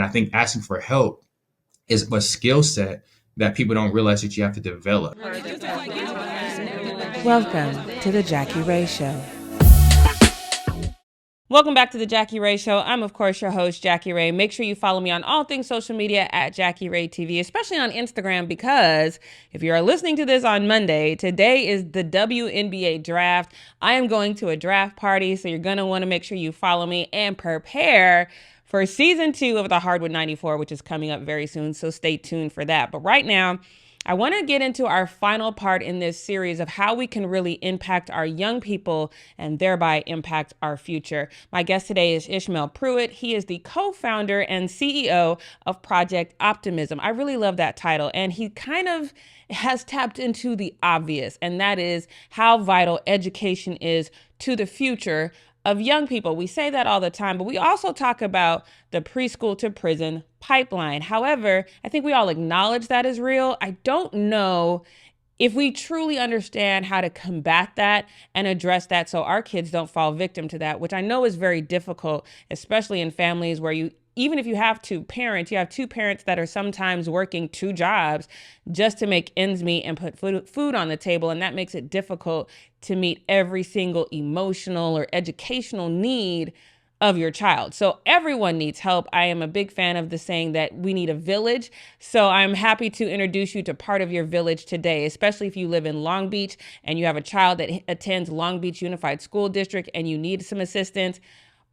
I think asking for help is a skill set that people don't realize that you have to develop. Welcome to the Jackie Rae Show. Welcome back to the Jackie Rae Show. I'm, of course, your host, Jackie Rae. Make sure you follow me on all things social media at JackieRaeTV, especially on Instagram, because if you're listening to this on Monday, today is the WNBA draft. I am going to a draft party, so you're going to want to make sure you follow me and prepare for season 2 of the Hardwood 94, which is coming up very soon, so stay tuned for that. But right now, I want to get into our final part in this series of how we can really impact our young people and thereby impact our future. My guest today is Ishmael Pruitt. He is the co-founder and CEO of Project Optimism. I really love that title, and he kind of has tapped into the obvious, and that is how vital education is to the future of young people. We say that all the time, but we also talk about the preschool-to-prison pipeline. However, I think we all acknowledge that is real. I don't know if we truly understand how to combat that and address that so our kids don't fall victim to that, which I know is very difficult, especially in families where even if you have two parents that are sometimes working 2 jobs just to make ends meet and put food on the table. And that makes it difficult to meet every single emotional or educational need of your child. So everyone needs help. I am a big fan of the saying that we need a village. So I'm happy to introduce you to part of your village today, especially if you live in Long Beach and you have a child that attends Long Beach Unified School District and you need some assistance.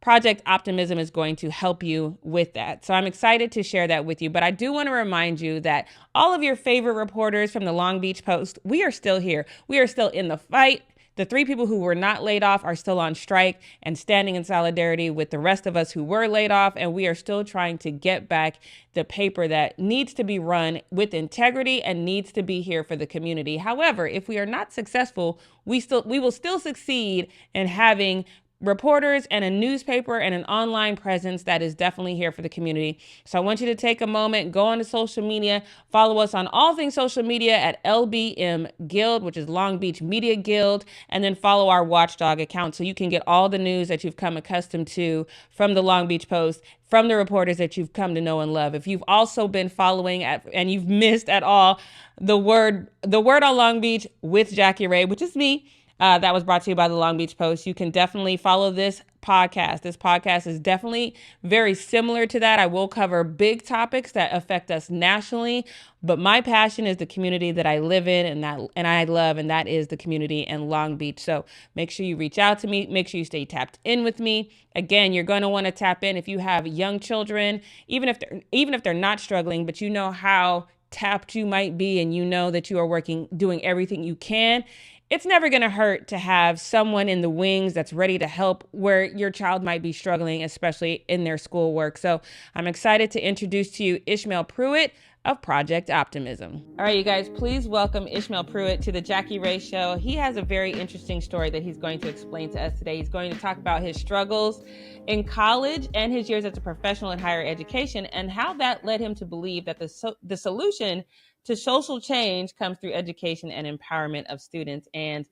Project Optimism is going to help you with that. So I'm excited to share that with you. But I do want to remind you that all of your favorite reporters from the Long Beach Post, we are still here. We are still in the fight. The 3 people who were not laid off are still on strike and standing in solidarity with the rest of us who were laid off. And we are still trying to get back the paper that needs to be run with integrity and needs to be here for the community. However, if we are not successful, we will still succeed in having reporters and a newspaper and an online presence that is definitely here for the community. So I want you to take a moment, go onto social media, follow us on all things social media at LBM Guild, which is Long Beach Media Guild, and then follow our Watchdog account so you can get all the news that you've come accustomed to from the Long Beach Post, from the reporters that you've come to know and love. If you've also been following and you've missed at all the word on Long Beach with Jackie Rae, which is me, that was brought to you by the Long Beach Post. You can definitely follow this podcast. This podcast is definitely very similar to that. I will cover big topics that affect us nationally, but my passion is the community that I live in and I love, and that is the community in Long Beach. So make sure you reach out to me. Make sure you stay tapped in with me. Again, you're going to want to tap in if you have young children, even if they're not struggling, but you know how tapped you might be, and you know that you are doing everything you can. It's never going to hurt to have someone in the wings that's ready to help where your child might be struggling, especially in their schoolwork. So I'm excited to introduce to you Ishmael Pruitt of Project Optimism. All right, you guys, please welcome Ishmael Pruitt to the Jackie Rae Show. He has a very interesting story that he's going to explain to us today. He's going to talk about his struggles in college and his years as a professional in higher education and how that led him to believe that the solution to social change comes through education and empowerment of students. And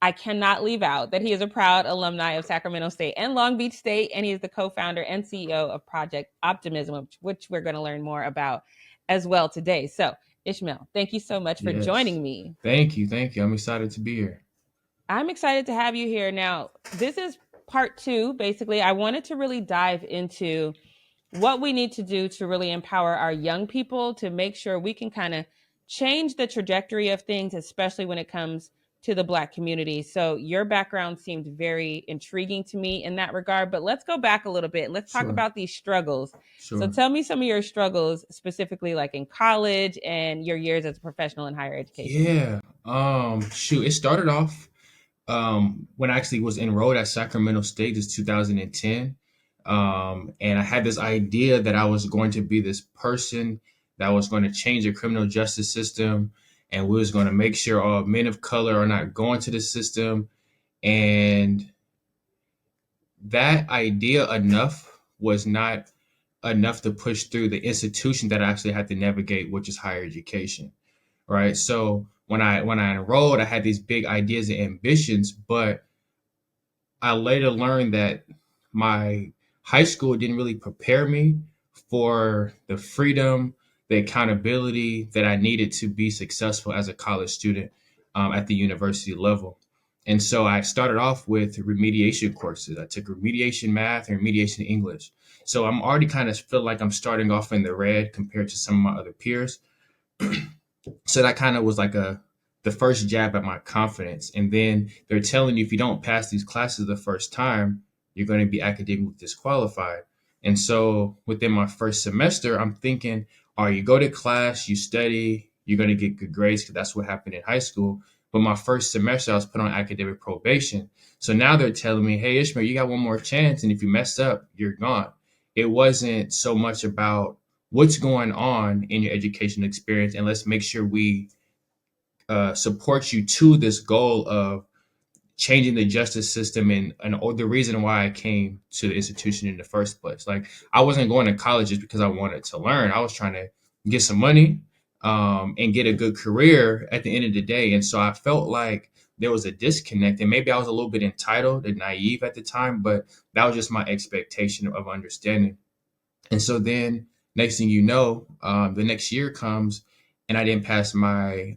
I cannot leave out that he is a proud alumni of Sacramento State and Long Beach State, and he is the co-founder and CEO of Project Optimism, which we're going to learn more about as well today. So, Ishmael, thank you so much for joining me. Thank you. I'm excited to be here. I'm excited to have you here. Now, this is part 2. Basically, I wanted to really dive into what we need to do to really empower our young people to make sure we can kind of change the trajectory of things, especially when it comes to the Black community. So your background seemed very intriguing to me in that regard, but let's go back a little bit. Let's talk about these struggles. So tell me some of your struggles, specifically like in college and your years as a professional in higher education. Yeah. It started off when I actually was enrolled at Sacramento State. It's 2010. And I had this idea that I was going to be this person that was going to change the criminal justice system, and we was going to make sure all men of color are not going to the system. And that idea was not enough to push through the institution that I actually had to navigate, which is higher education. Right. So when I enrolled, I had these big ideas and ambitions, but I later learned that my high school didn't really prepare me for the freedom, the accountability that I needed to be successful as a college student at the university level. And so I started off with remediation courses. I took remediation math and remediation English. So I'm already kind of feel like I'm starting off in the red compared to some of my other peers. So that kind of was like the first jab at my confidence. And then they're telling you if you don't pass these classes the first time, you're going to be academically disqualified. And so within my first semester, I'm thinking, all right, you go to class, you study, you're going to get good grades because that's what happened in high school. But my first semester, I was put on academic probation. So now they're telling me, hey, Ishmael, you got one more chance. And if you mess up, you're gone. It wasn't so much about what's going on in your education experience, and let's make sure we support you to this goal of changing the justice system and or the reason why I came to the institution in the first place. Like I wasn't going to college just because I wanted to learn. I was trying to get some money and get a good career at the end of the day. And so I felt like there was a disconnect, and maybe I was a little bit entitled and naive at the time, but that was just my expectation of understanding. And so then next thing you know, the next year comes and I didn't pass my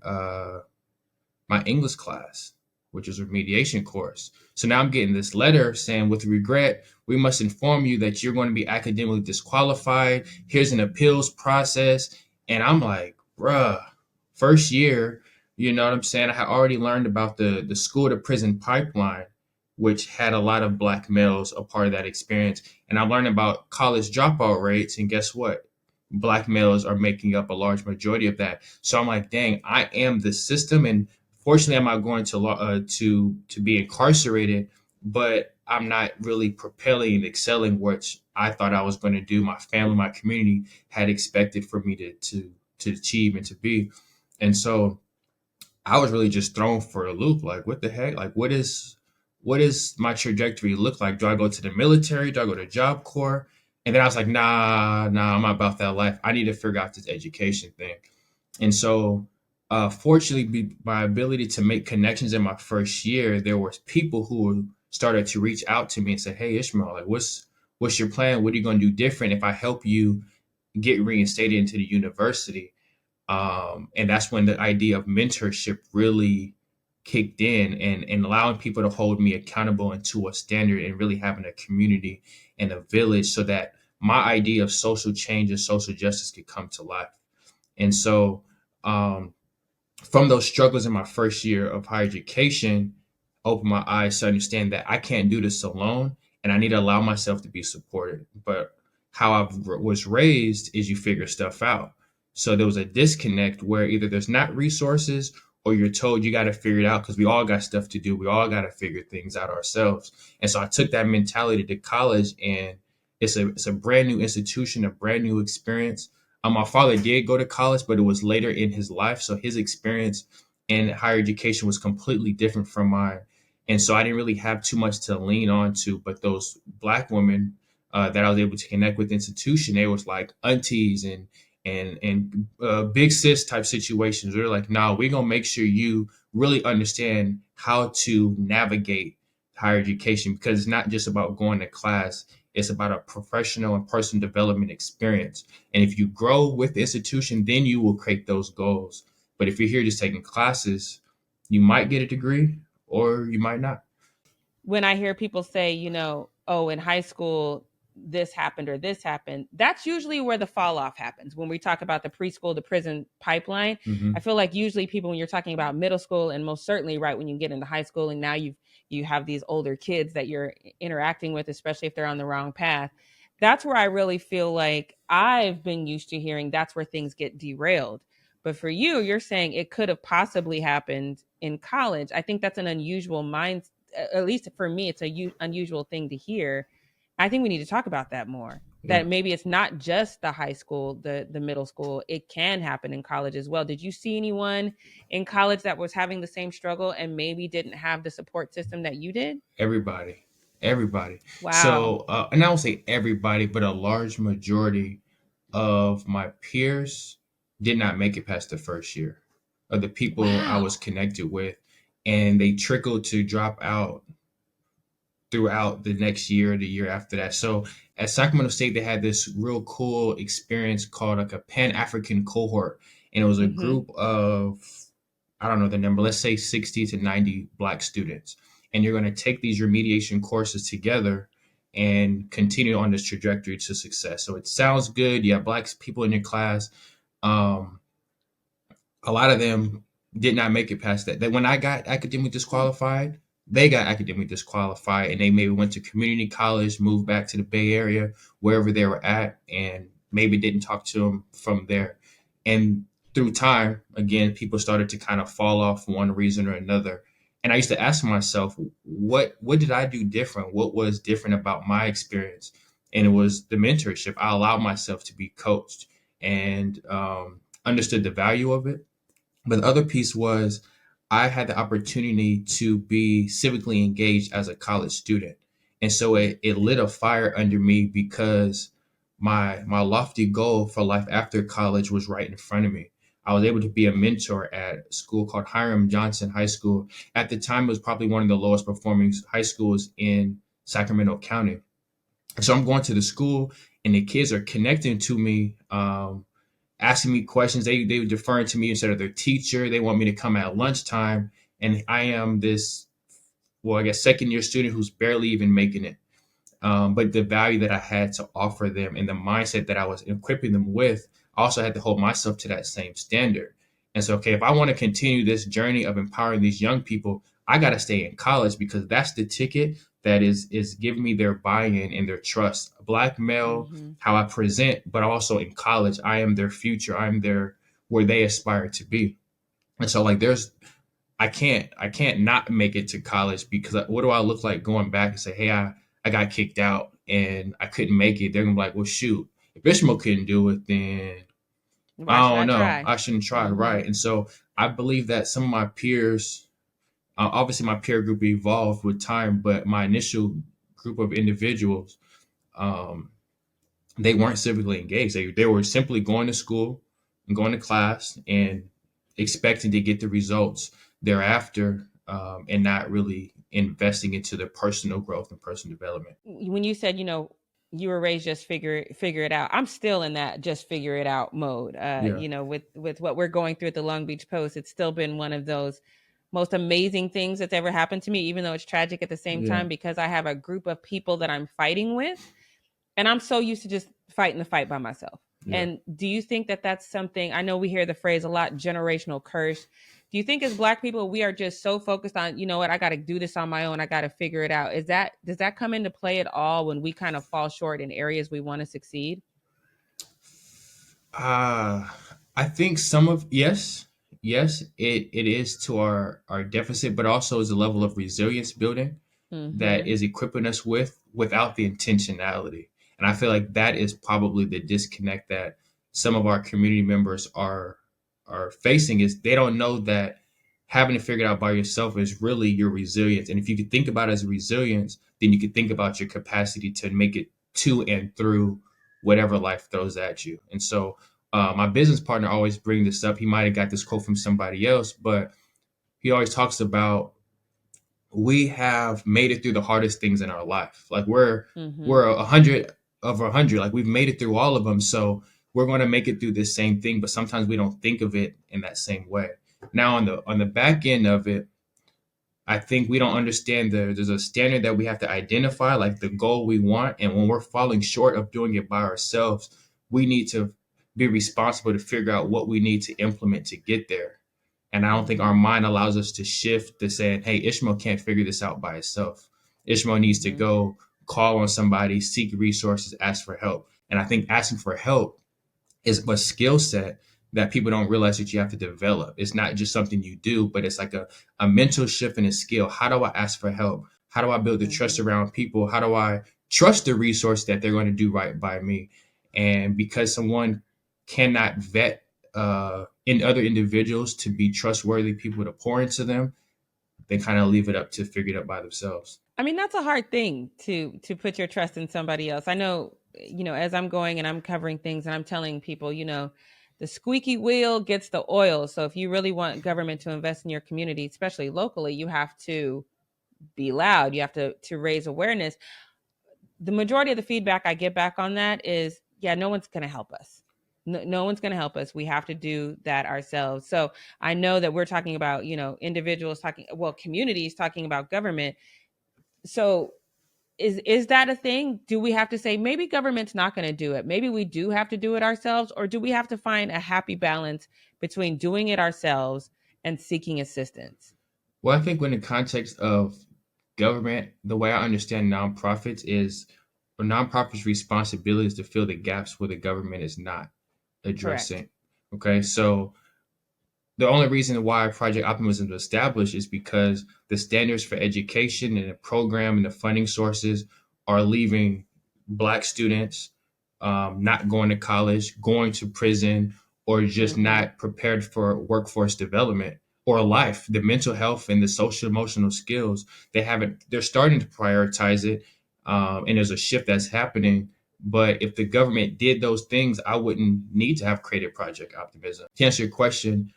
English class, which was a remediation course. So now I'm getting this letter saying, with regret, we must inform you that you're going to be academically disqualified. Here's an appeals process. And I'm like, bruh, first year, you know what I'm saying? I had already learned about the school to prison pipeline, which had a lot of Black males a part of that experience. And I learned about college dropout rates. And guess what? Black males are making up a large majority of that. So I'm like, dang, I am the system. And fortunately, I'm not going to be incarcerated, but I'm not really propelling and excelling, which I thought I was going to do. My family, my community had expected for me to achieve and to be. And so I was really just thrown for a loop. Like, what the heck? Like, what is my trajectory look like? Do I go to the military? Do I go to Job Corps? And then I was like, nah, I'm not about that life. I need to figure out this education thing. And so, fortunately, my ability to make connections in my first year, there was people who started to reach out to me and say, "Hey, Ishmael, like, what's your plan? What are you going to do different if I help you get reinstated into the university?" And that's when the idea of mentorship really kicked in, and allowing people to hold me accountable and to a standard, and really having a community and a village so that my idea of social change and social justice could come to life. And so, um, from those struggles in my first year of higher education, opened my eyes to understand that I can't do this alone, and I need to allow myself to be supported. But how I was raised is you figure stuff out. So there was a disconnect where either there's not resources, or you're told you got to figure it out because we all got stuff to do. We all got to figure things out ourselves. And so I took that mentality to college, and it's a brand new institution, a brand new experience. My father did go to college, but it was later in his life. So his experience in higher education was completely different from mine. And so I didn't really have too much to lean on to. But those Black women that I was able to connect with institution, they was like aunties and big sis type situations. They're like, nah, we're going to make sure you really understand how to navigate higher education, because it's not just about going to class. It's about a professional and personal development experience. And if you grow with the institution, then you will create those goals. But if you're here just taking classes, you might get a degree or you might not. When I hear people say, oh, in high school, this happened or this happened, that's usually where the fall off happens. When we talk about the preschool to prison pipeline, Mm-hmm. I feel like usually people, when you're talking about middle school, and most certainly right when you get into high school, and now you have these older kids that you're interacting with, especially if they're on the wrong path, that's where I really feel like I've been used to hearing that's where things get derailed. But for you, you're saying it could have possibly happened in college. I think that's an unusual mind, at least for me, it's a unusual thing to hear. I think we need to talk about that more. Yeah. That maybe it's not just the high school, the middle school. It can happen in college as well. Did you see anyone in college that was having the same struggle and maybe didn't have the support system that you did? Everybody. Wow. So, and I won't say everybody, but a large majority of my peers did not make it past the first year of the people I was Wow. connected with, and they trickled to drop out throughout the next year, the year after that. So at Sacramento State, they had this real cool experience called like a Pan African cohort, and it was a Mm-hmm. group of, I don't know the number, let's say 60 to 90 Black students, and you're going to take these remediation courses together and continue on this trajectory to success. So it sounds good. You have Black people in your class. Um, a lot of them did not make it past that. That when I got academically disqualified, they got academically disqualified, and they maybe went to community college, moved back to the Bay Area, wherever they were at, and maybe didn't talk to them from there. And through time, again, people started to kind of fall off for one reason or another. And I used to ask myself, what did I do different? What was different about my experience? And it was the mentorship. I allowed myself to be coached and understood the value of it. But the other piece was I had the opportunity to be civically engaged as a college student. And so it lit a fire under me because my lofty goal for life after college was right in front of me. I was able to be a mentor at a school called Hiram Johnson High School. At the time, it was probably one of the lowest performing high schools in Sacramento County. So I'm going to the school, and the kids are connecting to me, asking me questions. They were deferring to me instead of their teacher. They want me to come at lunchtime, and I am this, well, I guess second year student who's barely even making it. But the value that I had to offer them and the mindset that I was equipping them with, I also had to hold myself to that same standard. And so, okay, if I want to continue this journey of empowering these young people, I got to stay in college because that's the ticket that is giving me their buy-in and their trust. Black male, Mm-hmm. how I present, but also in college, I am their future. I'm their where they aspire to be. And so, like, I can't not make it to college because what do I look like going back and say, hey, I got kicked out and I couldn't make it? They're gonna be like, well, shoot, if Ishmael couldn't do it, then Why I should I don't know, try? I shouldn't try, Mm-hmm. right? And so I believe that some of my peers, obviously my peer group evolved with time, but my initial group of individuals, um, they weren't civically engaged. They were simply going to school and going to class and expecting to get the results thereafter, and not really investing into their personal growth and personal development. When you said, you were raised just figure it out, I'm still in that just figure it out mode. Yeah, With what we're going through at the Long Beach Post, it's still been one of those most amazing things that's ever happened to me, even though it's tragic at the same yeah, time, because I have a group of people that I'm fighting with, and I'm so used to just fighting the fight by myself. yeah. And do you think that that's something? I know we hear the phrase a lot, generational curse. Do you think as Black people we are just so focused on, you know what, I got to do this on my own, I got to figure it out? Does that come into play at all when we kind of fall short in areas we want to succeed? Uh, I think some of, yes, yes, it is to our deficit, but also is a level of resilience building that Mm-hmm. is equipping us with without the intentionality. And I feel like that is probably the disconnect that some of our community members are facing, is they don't know that having to figure it out by yourself is really your resilience. And if you could think about it as a resilience, then you could think about your capacity to make it to and through whatever life throws at you. And so my business partner always brings this up. He might have got this quote from somebody else, but he always talks about we have made it through the hardest things in our life. Like Mm-hmm. we're 100 of 100. Like we've made it through all of them. So we're going to make it through this same thing. But sometimes we don't think of it in that same way. Now on the back end of it, I think we don't understand there's a standard that we have to identify, like the goal we want. And when we're falling short of doing it by ourselves, we need to be responsible to figure out what we need to implement to get there. And I don't think our Mm-hmm. mind allows us to shift to saying, hey, Ishmael can't figure this out by himself. Ishmael needs to Mm-hmm. go call on somebody, seek resources, ask for help. And I think asking for help is a skill set that people don't realize that you have to develop. It's not just something you do, but it's like a mental shift and a skill. How do I ask for help? How do I build the trust Mm-hmm. around people? How do I trust the resource that they're going to do right by me? And because someone cannot vet in other individuals to be trustworthy people to pour into them, they kind of leave it up to figure it out by themselves. I mean, that's a hard thing to put your trust in somebody else. I know, as I'm going and I'm covering things and I'm telling people, the squeaky wheel gets the oil. So if you really want government to invest in your community, especially locally, you have to be loud. You have to raise awareness. The majority of the feedback I get back on that is, yeah, no one's going to help us. No one's going to help us. We have to do that ourselves. So I know that we're talking about, individuals talking, well, communities talking about government. So is that a thing? Do we have to say maybe government's not going to do it? Maybe we do have to do it ourselves, or do we have to find a happy balance between doing it ourselves and seeking assistance? Well, I think when in the context of government, the way I understand nonprofits is a nonprofit's responsibility is to fill the gaps where the government is not Correct. addressing. Okay, so the only reason why Project Optimism was established is because the standards for education and the program and the funding sources are leaving Black students not going to college, going to prison, or just Mm-hmm. not prepared for workforce development or life. The mental health and the social emotional skills, they're starting to prioritize it. And there's a shift that's happening. But if the government did those things, I wouldn't need to have created Project Optimism. To answer your question,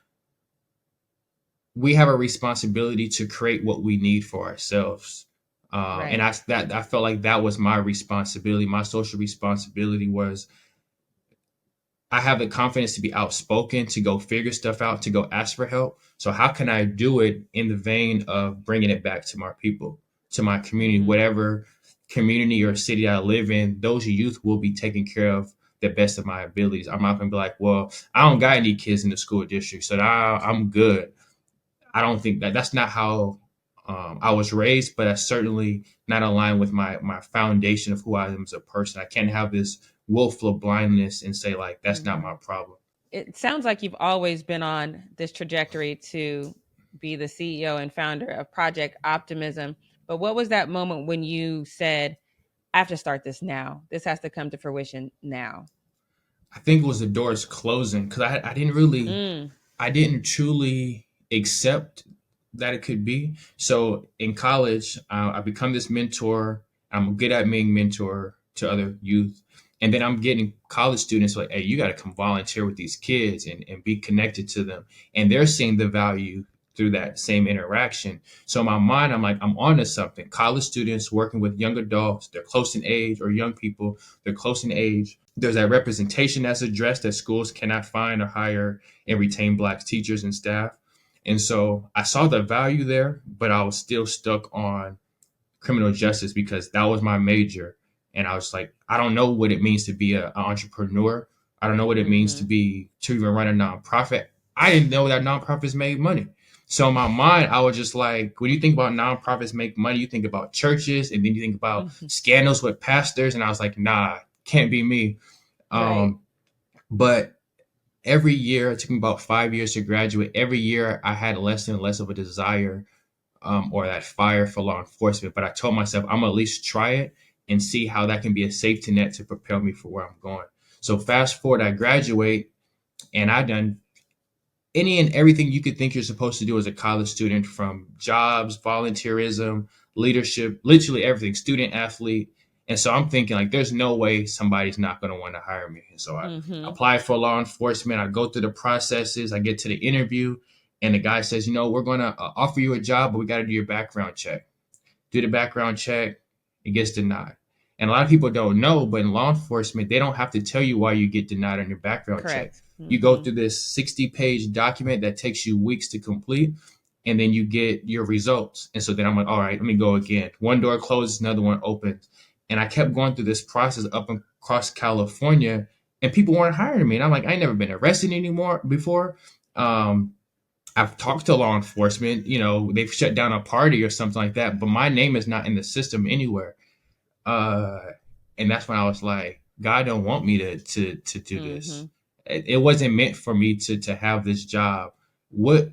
we have a responsibility to create what we need for ourselves. And Right. I felt like that was my responsibility. My social responsibility was I have the confidence to be outspoken, to go figure stuff out, to go ask for help. So how can I do it in the vein of bringing it back to my people, to my community, Mm-hmm. whatever community or city I live in, those youth will be taken care of the best of my abilities. I'm not gonna be like, well, I don't got any kids in the school district, so I'm good. I don't think that's not how I was raised, but that's certainly not aligned with my foundation of who I am as a person. I can't have this willful blindness and say like that's not Mm-hmm. my problem. It sounds like you've always been on this trajectory to be the CEO and founder of Project Optimism. But what was that moment when you said, I have to start this now? This has to come to fruition now. I think it was the doors closing because Mm, I didn't truly accept that it could be. So in college, I become this mentor. I'm good at being mentor to other youth. And then I'm getting college students like, hey, you got to come volunteer with these kids and be connected to them. And they're seeing the value through that same interaction. So in my mind, I'm like, I'm onto something. College students working with young adults, they're close in age, or young people, they're close in age. There's that representation that's addressed that schools cannot find or hire and retain Black teachers and staff. And so I saw the value there, but I was still stuck on criminal justice because that was my major. And I was like, I don't know what it means to be an entrepreneur. I don't know what it means mm-hmm. to even run a nonprofit. I didn't know that nonprofits made money. So in my mind, I was just like, when you think about nonprofits make money, you think about churches and then you think about Mm-hmm. scandals with pastors. And I was like, nah, can't be me. Right. Um, but every year, it took me about 5 years to graduate. Every year, I had less and less of a desire or that fire for law enforcement. But I told myself, I'm gonna at least try it and see how that can be a safety net to propel me for where I'm going. So fast forward, I graduate and I done any and everything you could think you're supposed to do as a college student, from jobs, volunteerism, leadership, literally everything, student athlete. And so I'm thinking like there's no way somebody's not going to want to hire me. And so I Mm-hmm. apply for law enforcement. I go through the processes. I get to the interview and the guy says, we're going to offer you a job, but we got to do your background check. Do the background check, it gets denied. And a lot of people don't know, but in law enforcement, they don't have to tell you why you get denied on your background check. Correct. You go Mm-hmm. through this 60-page document that takes you weeks to complete, and then you get your results. And so then I'm like, all right, let me go again. One door closes, another one opens. And I kept going through this process up across California, and people weren't hiring me. And I'm like, I ain't never been arrested anymore before. Um, I've talked to law enforcement, they've shut down a party or something like that, but my name is not in the system anywhere. Uh, and that's when I was like, God don't want me to do Mm-hmm. this. It wasn't meant for me to have this job. What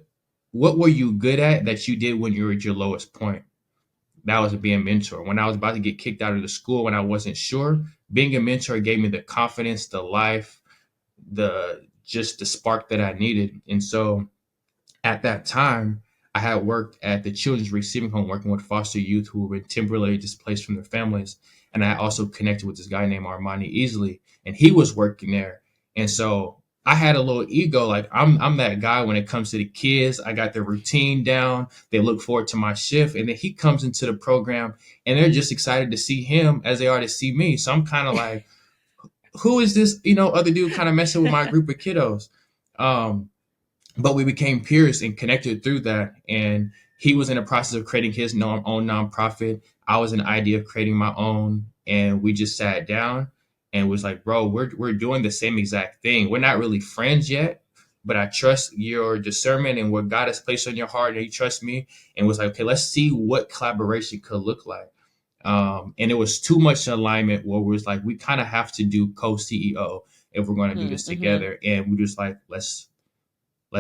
what were you good at that you did when you were at your lowest point? That was being a mentor. When I was about to get kicked out of the school, when I wasn't sure, being a mentor gave me the confidence, the life, the just the spark that I needed. And so at that time, I had worked at the children's receiving home, working with foster youth who were temporarily displaced from their families. And I also connected with this guy named Armani Easley, and he was working there. And so I had a little ego. Like I'm that guy when it comes to the kids. I got their routine down. They look forward to my shift. And then he comes into the program and they're just excited to see him as they are to see me. So I'm kind of like, who is this, other dude kind of messing with my group of kiddos? Um, but we became peers and connected through that. And he was in the process of creating his own nonprofit. I was in the idea of creating my own, and we just sat down and was like, bro, we're doing the same exact thing. We're not really friends yet, but I trust your discernment and what God has placed on your heart, and you trust me. And was like, okay, let's see what collaboration could look like. And it was too much alignment where we was like, we kind of have to do co-CEO if we're going to do this together. And we just like, let's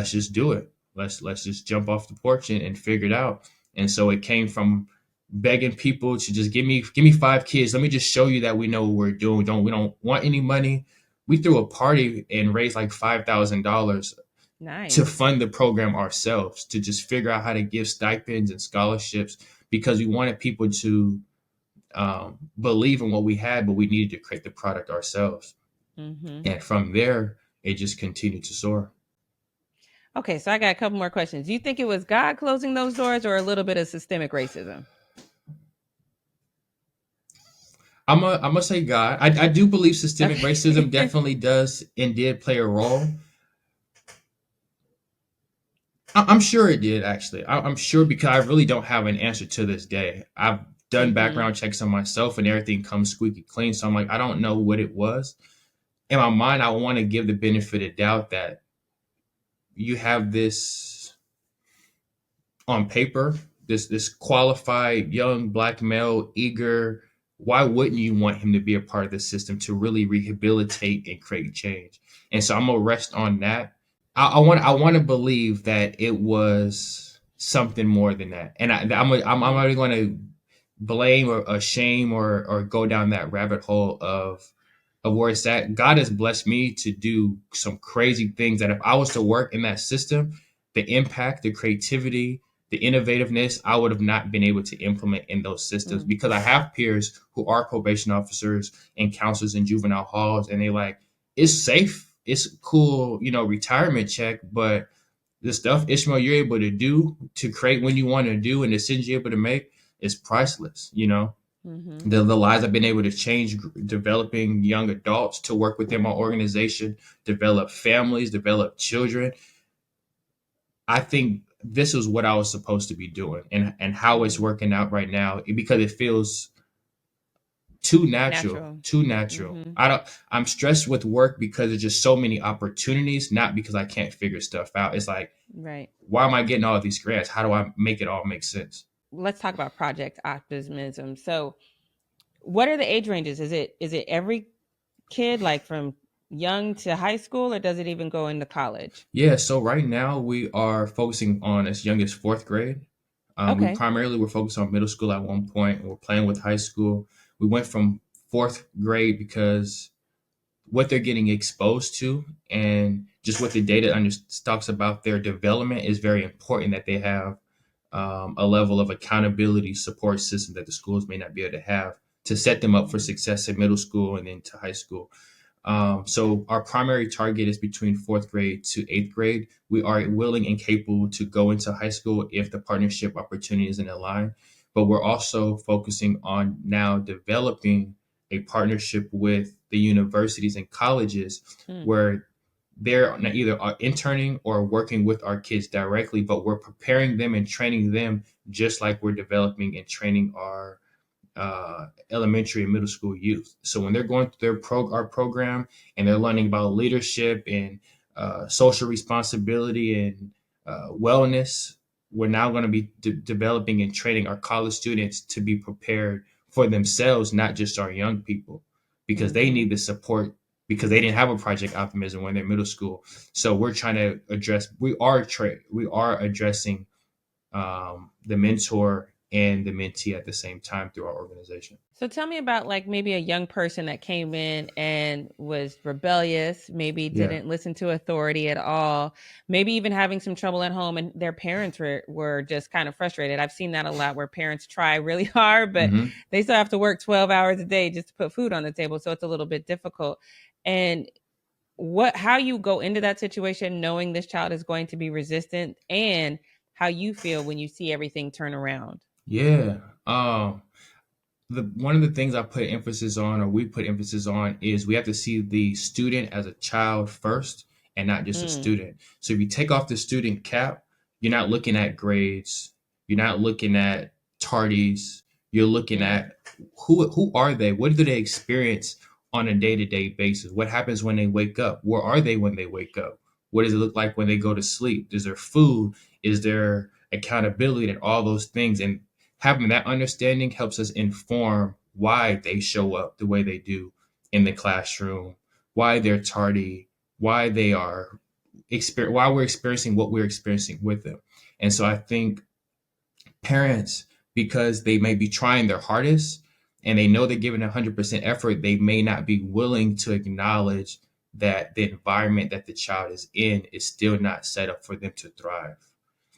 just do it. Let's just jump off the porch and figure it out. And so it came from begging people to just give me 5 kids. Let me just show you that we know what we're doing. We don't want any money. We threw a party and raised like $5,000 to fund the program ourselves, to just figure out how to give stipends and scholarships, because we wanted people to believe in what we had, but we needed to create the product ourselves. And from there, it just continued to soar. Okay, so I got a couple more questions. Do you think it was God closing those doors or a little bit of systemic racism? I'm gonna say God. I do believe systemic racism definitely does and did play a role. I'm sure it did, actually. I'm sure, because I really don't have an answer to this day. I've done background checks on myself and everything comes squeaky clean. So I'm like, I don't know what it was. In my mind, I want to give the benefit of doubt that you have this on paper, this qualified young Black male, eager. Why wouldn't you want him to be a part of the system to really rehabilitate and create change? And so I'm gonna rest on that. I want to believe that it was something more than that. And I'm already going to blame or shame or go down that rabbit hole of where it's at. God has blessed me to do some crazy things that if I was to work in that system, the impact, the creativity, the innovativeness, I would have not been able to implement in those systems, because I have peers who are probation officers and counselors in juvenile halls, and they like, it's safe, it's cool, retirement check, but the stuff, Ishmael, you're able to do, to create when you want to do, and the decisions you're able to make is priceless. The lives I've been able to change, developing young adults to work within my organization, develop families, develop children. I think this is what I was supposed to be doing, and how it's working out right now, because it feels too natural. I'm stressed with work because there's just so many opportunities, not because I can't figure stuff out. It's like, why am I getting all of these grants? How do I make it all make sense? Let's talk about Project Optimism. So what are the age ranges? Is it every kid, like from young to high school, or does it even go into college? Yeah, so right now we are focusing on as young as 4th grade. We primarily were focused on middle school at one point. We're playing with high school. We went from 4th grade because what they're getting exposed to and just what the data talks about their development is very important, that they have a level of accountability support system that the schools may not be able to have, to set them up for success in middle school and into high school. So our primary target is between 4th grade to 8th grade. We are willing and capable to go into high school if the partnership opportunity isn't aligned, but we're also focusing on now developing a partnership with the universities and colleges where they're either interning or working with our kids directly, but we're preparing them and training them just like we're developing and training our elementary and middle school youth. So when they're going through our program and they're learning about leadership and social responsibility and wellness, we're now going to be developing and training our college students to be prepared for themselves, not just our young people, because they need the support, because they didn't have a Project Optimism when they're middle school. So we're trying to address, we are addressing the mentor and the mentee at the same time through our organization. So tell me about like maybe a young person that came in and was rebellious, maybe didn't listen to authority at all, maybe even having some trouble at home, and their parents were just kind of frustrated. I've seen that a lot, where parents try really hard, but they still have to work 12 hours a day just to put food on the table. So it's a little bit difficult. And how you go into that situation knowing this child is going to be resistant, and how you feel when you see everything turn around. Yeah. The one of the things I put emphasis on, or we put emphasis on, is we have to see the student as a child first and not just a Mm, student. So if you take off the student cap, you're not looking at grades, you're not looking at tardies, you're looking mm, at who are they? What do they experience on a day-to-day basis? What happens when they wake up? Where are they when they wake up? What does it look like when they go to sleep? Is there food? Is there accountability and all those things? And having that understanding helps us inform why they show up the way they do in the classroom, why they're tardy, why they are why we're experiencing what we're experiencing with them. And so I think parents, because they may be trying their hardest and they know they're giving 100% effort, they may not be willing to acknowledge that the environment that the child is in is still not set up for them to thrive.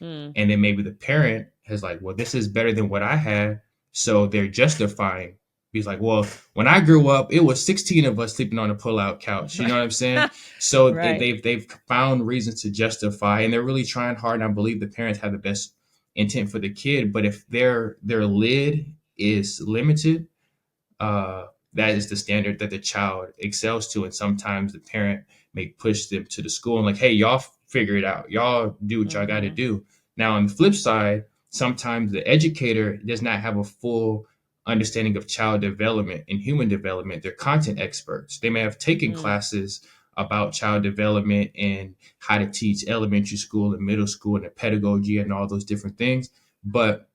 mm. And then maybe the parent has like, well, this is better than what I had. So they're justifying. He's like, well, when I grew up, it was 16 of us sleeping on a pull-out couch. You know what I'm saying? So Right. they've found reasons to justify, and they're really trying hard. And I believe the parents have the best intent for the kid. But if their lid is limited, that is the standard that the child excels to. And sometimes the parent may push them to the school and like, hey, y'all figure it out. Y'all do what y'all got to Mm-hmm. do. Now, on the flip side, sometimes the educator does not have a full understanding of child development and human development. They're content experts. They may have taken Mm, classes about child development and how to teach elementary school and middle school and the pedagogy and all those different things. But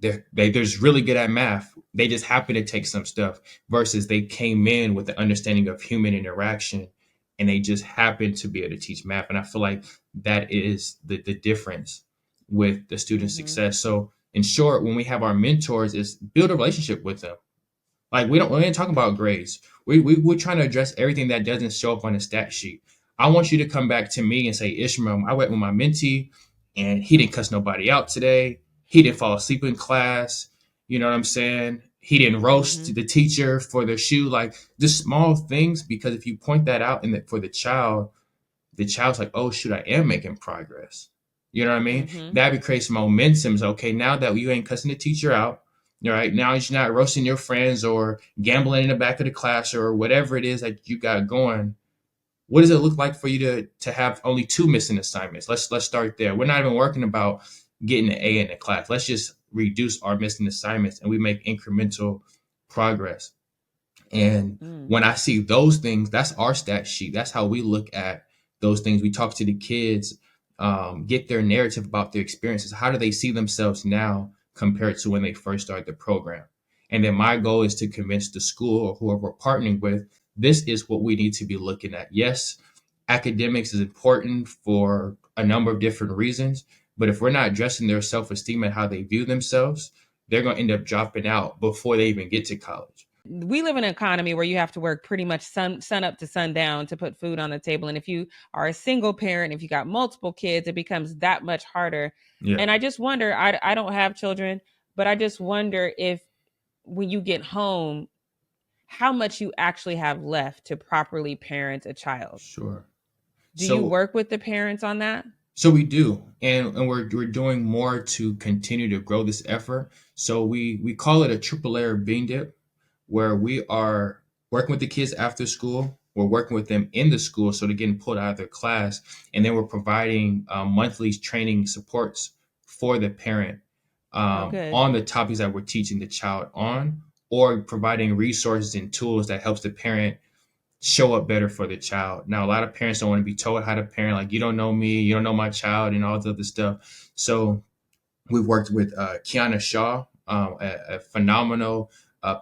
they're just really good at math. They just happen to take some stuff versus they came in with the understanding of human interaction and they just happen to be able to teach math. And I feel like that is the difference with the student mm-hmm. success. So in short, when we have our mentors, is build a relationship with them. Like we ain't talking about grades. We're trying to address everything that doesn't show up on the stat sheet. I want you to come back to me and say, Ishmael, I went with my mentee and he didn't cuss nobody out today. He didn't fall asleep in class. You know what I'm saying? He didn't Mm-hmm. roast the teacher for their shoe. Like just small things, because if you point that out for the child's like, oh shoot, I am making progress. You know what I mean? Mm-hmm. That creates momentum. So, okay, now that you ain't cussing the teacher out, all right, now you're not roasting your friends or gambling in the back of the class or whatever it is that you got going. What does it look like for you to have only 2 missing assignments? Let's start there. We're not even working about getting an A in the class. Let's just reduce our missing assignments and we make incremental progress. And Mm. when I see those things, that's our stat sheet. That's how we look at those things. We talk to the kids, get their narrative about their experiences. How do they see themselves now compared to when they first started the program? And then my goal is to convince the school or whoever we're partnering with, this is what we need to be looking at. Yes, academics is important for a number of different reasons, but if we're not addressing their self-esteem and how they view themselves, they're going to end up dropping out before they even get to college. We live in an economy where you have to work pretty much sun up to sundown to put food on the table. And if you are a single parent, if you got multiple kids, it becomes that much harder. Yeah, And I just wonder, I don't have children, but I just wonder if when you get home, how much you actually have left to properly parent a child. sure. Do you So work with the parents on that? So we do, and we're doing more to continue to grow this effort. So we call it a triple layer bean dip, where we are working with the kids after school. We're working with them in the school, so they're getting pulled out of their class, and then we're providing monthly training supports for the parent Oh, good. on the topics that we're teaching the child on, or providing resources and tools that helps the parent show up better for the child. Now, a lot of parents don't want to be told how to parent, like, you don't know me, you don't know my child, and all this other stuff. So we've worked with Kiana Shaw, a phenomenal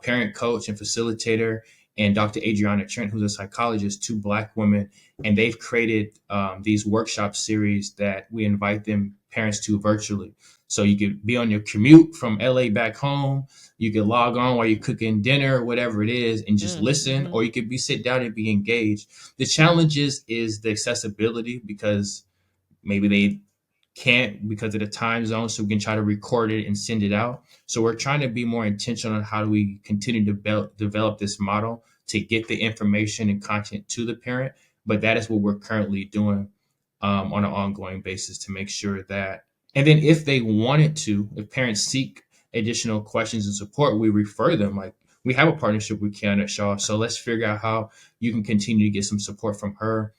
parent coach and facilitator, and Dr. Adriana Trent, who's a psychologist, 2 Black women, and they've created these workshop series that we invite them parents to virtually. So you could be on your commute from LA back home. You could log on while you're cooking dinner, whatever it is, and just listen, Mm-hmm. or you could be sit down and be engaged. The challenges is the accessibility, because maybe they can't because of the time zone, so we can try to record it and send it out. So we're trying to be more intentional on how do we continue to develop this model to get the information and content to the parent, but that is what we're currently doing on an ongoing basis to make sure that. And then if they wanted to, if parents seek additional questions and support, we refer them. Like, we have a partnership with Kiana Shaw, so let's figure out how you can continue to get some support from her.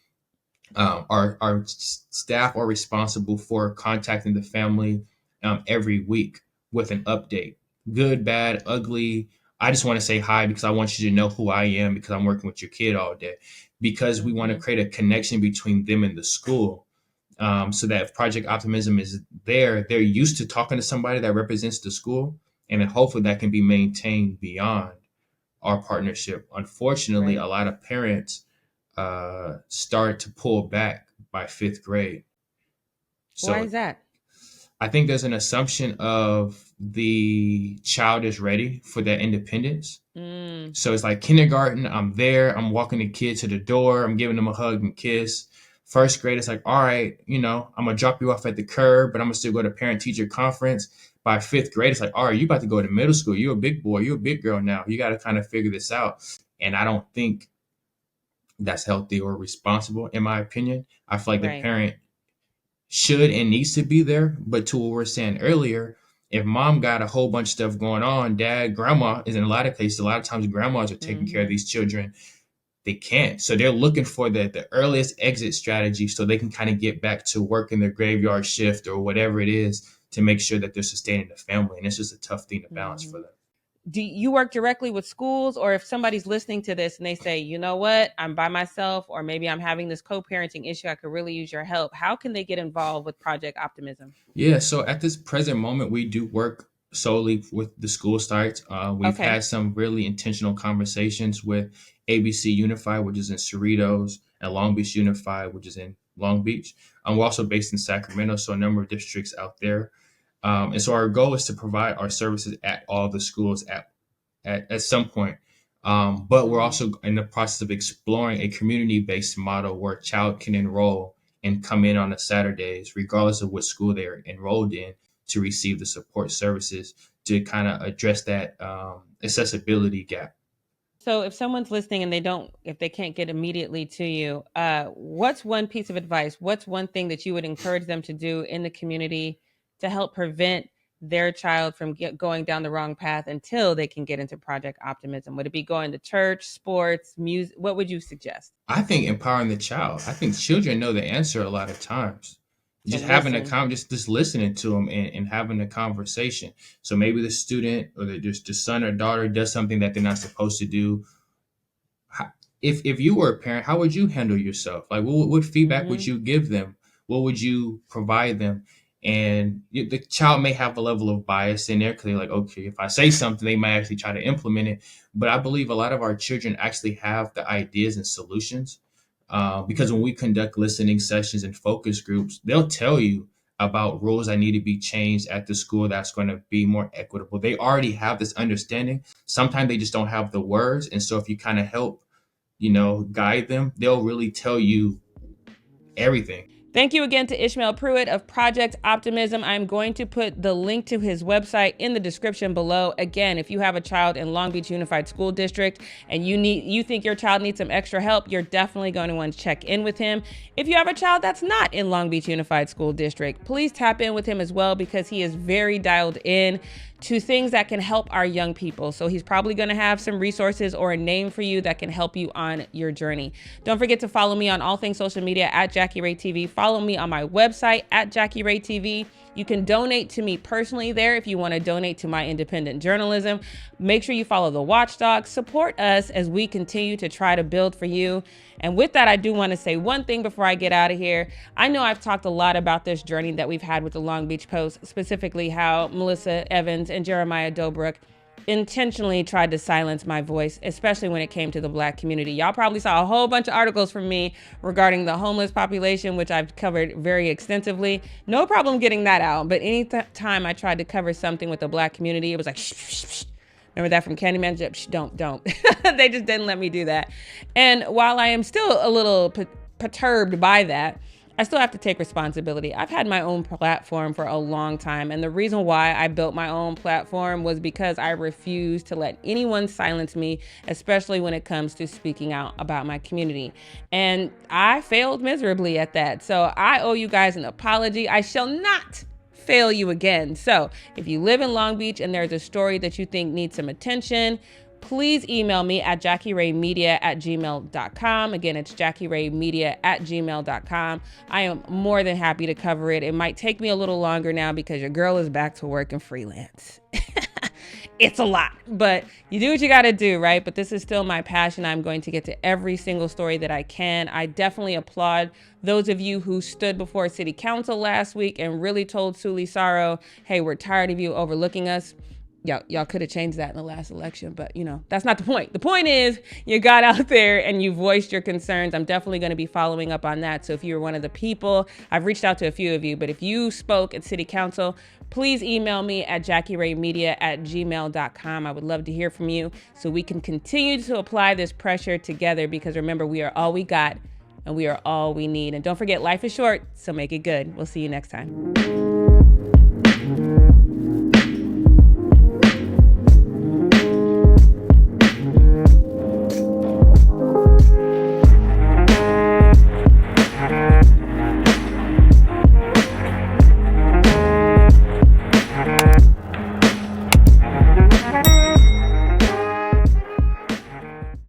Our staff are responsible for contacting the family every week with an update, good, bad, ugly. I just want to say hi because I want you to know who I am, because I'm working with your kid all day, because we want to create a connection between them and the school. So that if Project Optimism is there, they're used to talking to somebody that represents the school, and then hopefully that can be maintained beyond our partnership. Unfortunately, Right. a lot of parents start to pull back by fifth grade. Why So is that? I think there's an assumption of the child is ready for that independence. Mm, So it's like kindergarten, I'm there, I'm walking the kid to the door, I'm giving them a hug and kiss. First grade, it's like, all right, I'm gonna drop you off at the curb, but I'm gonna still go to parent teacher conference. By fifth grade, it's like, all right, you about to go to middle school. You're a big boy, you're a big girl now. You got to kind of figure this out. And I don't think that's healthy or responsible, in my opinion. I feel like the right. parent should and needs to be there. But to what we were saying earlier, if mom got a whole bunch of stuff going on, dad, grandma is in a lot of cases, a lot of times grandmas are taking care of Mm-hmm. these children. They can't. So they're looking for the earliest exit strategy so they can kind of get back to working their graveyard shift or whatever it is to make sure that they're sustaining the family. And it's just a tough thing to balance for Mm-hmm. them. Do you work directly with schools, or if somebody's listening to this and they say, you know what, I'm by myself, or maybe I'm having this co-parenting issue, I could really use your help, how can they get involved with Project Optimism? Yeah, so at this present moment, we do work solely with the school sites. We've Okay. had some really intentional conversations with ABC Unified, which is in Cerritos, and Long Beach Unified, which is in Long Beach. We're also based in Sacramento, so a number of districts out there. And so our goal is to provide our services at all the schools at some point. But we're Mm. also in the process of exploring a community-based model where a child can enroll and come in on the Saturdays, regardless of what school they're enrolled in, to receive the support services to kind of address that accessibility gap. So if someone's listening and if they can't get immediately to you, what's one piece of advice? What's one thing that you would encourage them to do in the community to help prevent their child from going down the wrong path until they can get into Project Optimism? Would it be going to church, sports, music? What would you suggest? I think empowering the child. I think children know the answer a lot of times. So Just having a listen. just listening to them and having a conversation. So maybe the student or the son or daughter does something that they're not supposed to do. If you were a parent, how would you handle yourself? Like, what feedback would Mm-hmm. you give them? What would you provide them? And the child may have a level of bias in there because they're like, okay, if I say something, they might actually try to implement it. But I believe a lot of our children actually have the ideas and solutions, because when we conduct listening sessions and focus groups, they'll tell you about rules that need to be changed at the school that's going to be more equitable. They already have this understanding. Sometimes they just don't have the words. And so if you kind of help, guide them, they'll really tell you everything. Thank you again to Ishmael Pruitt of Project Optimism. I'm going to put the link to his website in the description below. Again, if you have a child in Long Beach Unified School District and you think your child needs some extra help, you're definitely going to want to check in with him. If you have a child that's not in Long Beach Unified School District, please tap in with him as well, because he is very dialed in to things that can help our young people. So he's probably going to have some resources or a name for you that can help you on your journey. Don't forget to follow me on all things social media at JackieRaeTV. Follow me on my website at JackieRaeTV. You can donate to me personally there if you want to donate to my independent journalism. Make sure you follow the Watchdog. Support us as we continue to try to build for you. And with that, I do want to say one thing before I get out of here. I know I've talked a lot about this journey that we've had with the Long Beach Post, specifically how Melissa Evans and Jeremiah Dobruck intentionally tried to silence my voice, especially when it came to the Black community. Y'all probably saw a whole bunch of articles from me regarding the homeless population, which I've covered very extensively. No problem getting that out. But any time I tried to cover something with the Black community, it was like, shh, shh, shh. Remember that from Candyman? Shh, don't. They just didn't let me do that. And while I am still a little perturbed by that, I still have to take responsibility. I've had my own platform for a long time, and the reason why I built my own platform was because I refused to let anyone silence me, especially when it comes to speaking out about my community. And I failed miserably at that. So I owe you guys an apology. I shall not fail you again. So if you live in Long Beach and there's a story that you think needs some attention, please email me at JackieRaeMedia@gmail.com. Again, it's JackieRaeMedia@gmail.com. I am more than happy to cover it. It might take me a little longer now because your girl is back to working freelance. It's a lot, but you do what you got to do, right? But this is still my passion. I'm going to get to every single story that I can. I definitely applaud those of you who stood before City Council last week and really told Suli Saro, hey, we're tired of you overlooking us. Y'all could have changed that in the last election, but that's not the point. The point is you got out there and you voiced your concerns. I'm definitely going to be following up on that. So if you're one of the people, I've reached out to a few of you, but if you spoke at City Council, please email me at JackieRaeMedia@gmail.com. I would love to hear from you so we can continue to apply this pressure together, because remember, we are all we got and we are all we need. And don't forget, life is short, so make it good. We'll see you next time.